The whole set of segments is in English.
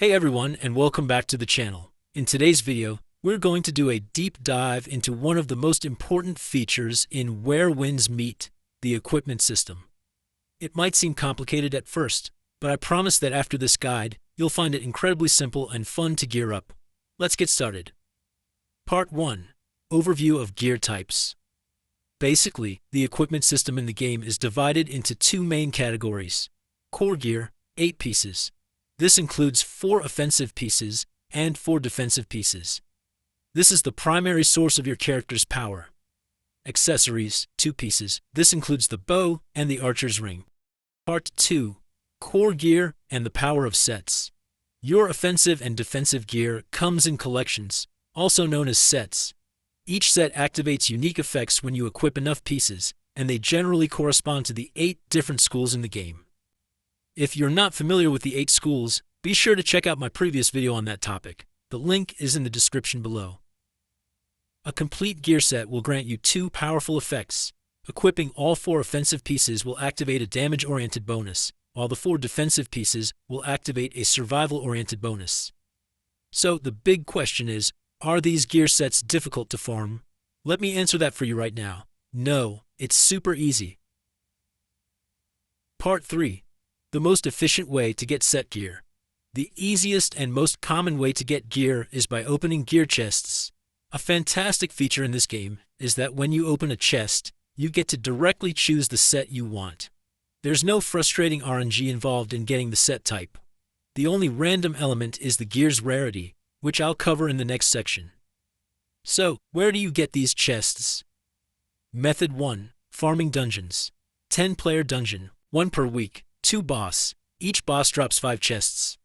Hey everyone, and welcome back to the channel. In today's video, we're going to do a deep dive into one of the most important features in Where Winds Meet, the equipment system. It might seem complicated at first, but I promise that after this guide, you'll find it incredibly simple and fun to gear up. Let's get started. Part 1. Overview of Gear Types. Basically, the equipment system in the game is divided into two main categories. Core gear, 8 pieces. This includes 4 offensive pieces and 4 defensive pieces. This is the primary source of your character's power. Accessories, 2 pieces. This includes the bow and the archer's ring. Part 2. Core gear and the power of sets. Your offensive and defensive gear comes in collections, also known as sets. Each set activates unique effects when you equip enough pieces, and they generally correspond to the 8 different schools in the game. If you're not familiar with the 8 schools, be sure to check out my previous video on that topic. The link is in the description below. A complete gear set will grant you 2 powerful effects. Equipping all 4 offensive pieces will activate a damage-oriented bonus, while the 4 defensive pieces will activate a survival-oriented bonus. So the big question is, are these gear sets difficult to farm? Let me answer that for you right now. No, it's super easy. Part 3. The most efficient way to get set gear. The easiest and most common way to get gear is by opening gear chests. A fantastic feature in this game is that when you open a chest, you get to directly choose the set you want. There's no frustrating RNG involved in getting the set type. The only random element is the gear's rarity, which I'll cover in the next section. So, where do you get these chests? Method 1. Farming dungeons. 10-player dungeon, 1 per week. 2 boss. Each boss drops 5 chests.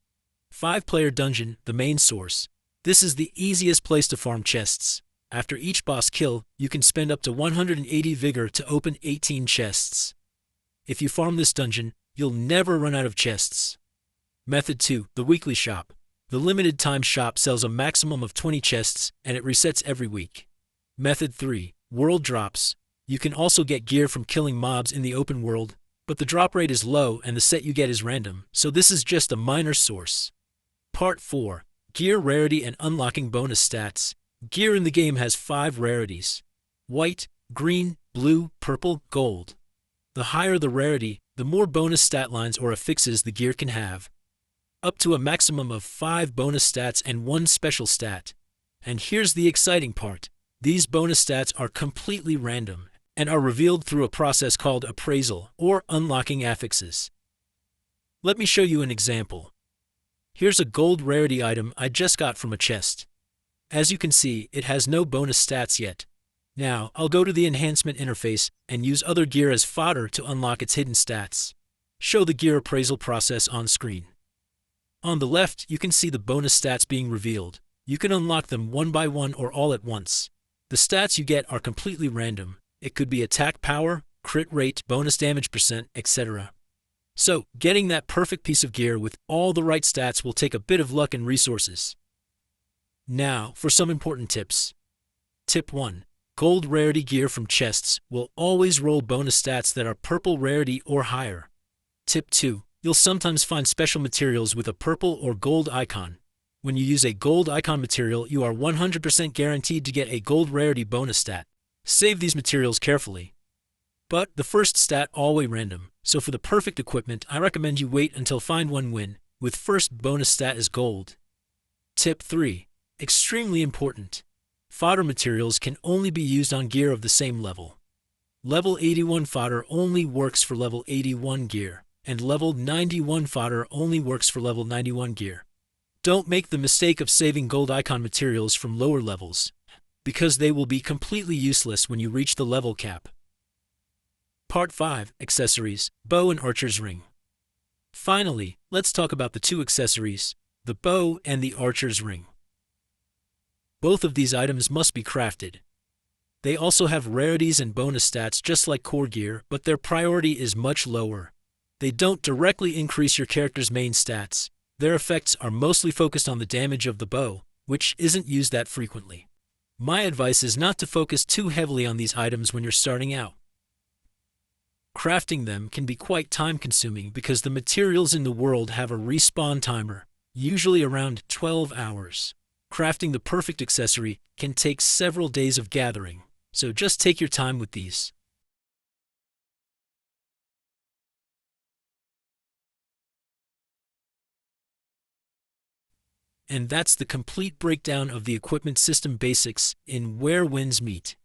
5-player dungeon, the main source. This is the easiest place to farm chests. After each boss kill, you can spend up to 180 vigor to open 18 chests. If you farm this dungeon, you'll never run out of chests. Method 2. The weekly shop. The limited time shop sells a maximum of 20 chests, and it resets every week. Method 3. World drops. You can also get gear from killing mobs in the open world, but the drop rate is low and the set you get is random, so this is just a minor source. Part 4. Gear rarity and unlocking bonus stats. Gear in the game has 5 rarities: white, green, blue, purple, gold. The higher the rarity, the more bonus stat lines or affixes the gear can have. Up to a maximum of 5 bonus stats and 1 special stat. And here's the exciting part. These bonus stats are completely random and are revealed through a process called appraisal or unlocking affixes. Let me show you an example. Here's a gold rarity item I just got from a chest. As you can see, it has no bonus stats yet. Now, I'll go to the enhancement interface and use other gear as fodder to unlock its hidden stats. Show the gear appraisal process on screen. On the left, you can see the bonus stats being revealed. You can unlock them one by one or all at once. The stats you get are completely random. It could be attack power, crit rate, bonus damage percent, etc. So, getting that perfect piece of gear with all the right stats will take a bit of luck and resources. Now, for some important tips. Tip 1. Gold rarity gear from chests will always roll bonus stats that are purple rarity or higher. Tip 2. You'll sometimes find special materials with a purple or gold icon. When you use a gold icon material, you are 100% guaranteed to get a gold rarity bonus stat. Save these materials carefully. But the first stat always random, so for the perfect equipment, I recommend you wait until Find One win, with first bonus stat is gold. Tip 3. Extremely important. Fodder materials can only be used on gear of the same level. Level 81 fodder only works for level 81 gear, and level 91 fodder only works for level 91 gear. Don't make the mistake of saving gold icon materials from lower levels, because they will be completely useless when you reach the level cap. Part 5. Accessories, bow and archer's ring. Finally, let's talk about the 2 accessories, the bow and the archer's ring. Both of these items must be crafted. They also have rarities and bonus stats just like core gear, but their priority is much lower. They don't directly increase your character's main stats. Their effects are mostly focused on the damage of the bow, which isn't used that frequently. My advice is not to focus too heavily on these items when you're starting out. Crafting them can be quite time-consuming because the materials in the world have a respawn timer. usually around 12 hours. Crafting the perfect accessory can take several days of gathering, so just take your time with these. And that's the complete breakdown of the equipment system basics in Where Winds Meet.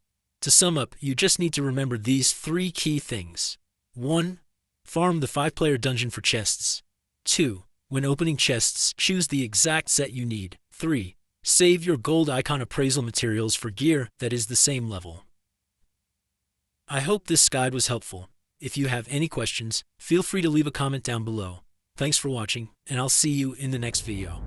To sum up, you just need to remember these 3 key things. 1. Farm the 5-player dungeon for chests. 2. When opening chests, choose the exact set you need. 3. Save your gold icon appraisal materials for gear that is the same level. I hope this guide was helpful. If you have any questions, feel free to leave a comment down below. Thanks for watching, and I'll see you in the next video.